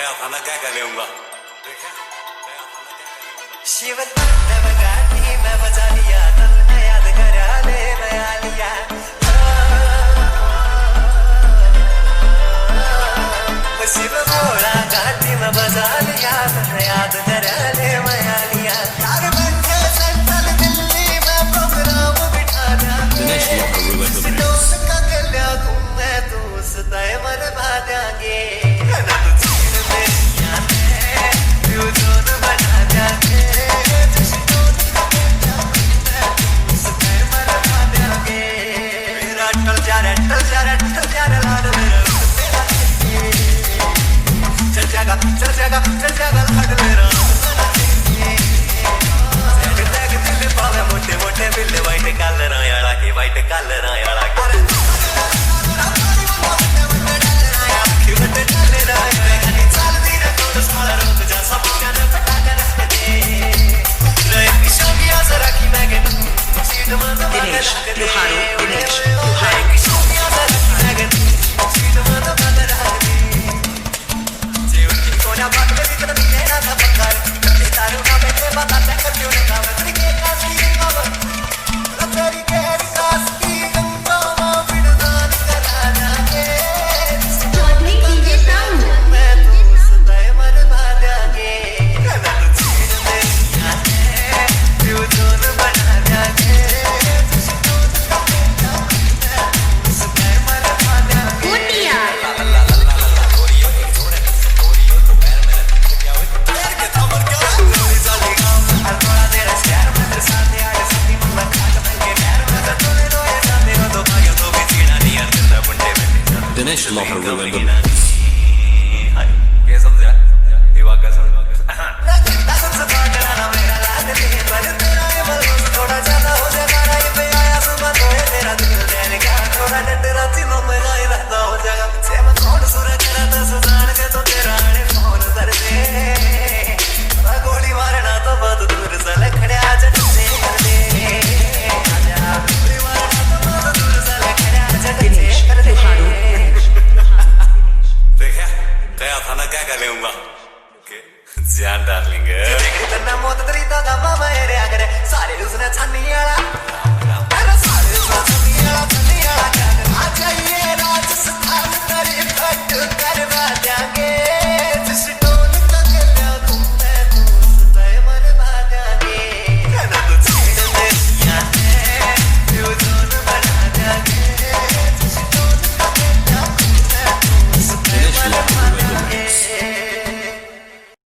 गया था ना, क्या कर लूंगा। देखा गया था ना, क्या कर लूंगा। शिव तांडव गाठी मैं बजा लिया, तुमने याद करा ले नया लिया। शिव भोला गाठी मैं बजा लिया, तुमने याद करा ले नया लिया। यार बैठे सेंट्रल दिल्ली में प्रोग्राम बिठा दिया, दोस्त का गल्या तुम्हें दोस्त मरवा देंगे। चल जाएगा लाड मेरा, मोटे मोटे बिल्ले वाइट कलर आया के, वाइट कलर आया Dinesh Lohar will win the match. क्या समझा? ये वाक्य समझ। थोड़ा ज्यादा हो जाएगा राय पे आया सुबह तो ये तेरा दिल देने का, थोड़ा डर राती नो में गाय रहता हो जाएगा। से मैं कौन सुरख रहा था सुजान के तो तेरा ने फोन कर दे, गोली मारना तो बहुत दूर से लखड़े आ जट से कर दे, गोली मारना तो बहुत दूर से लखड़े आ जट से कर दे। गया था ना, क्या कर लूंगा। जान डार्लिंग मौत तरी तो गमा मेरे आगे सारे उसने छन्नी वाला, सारे उसने छन्नी वाला क्या आ जाइए।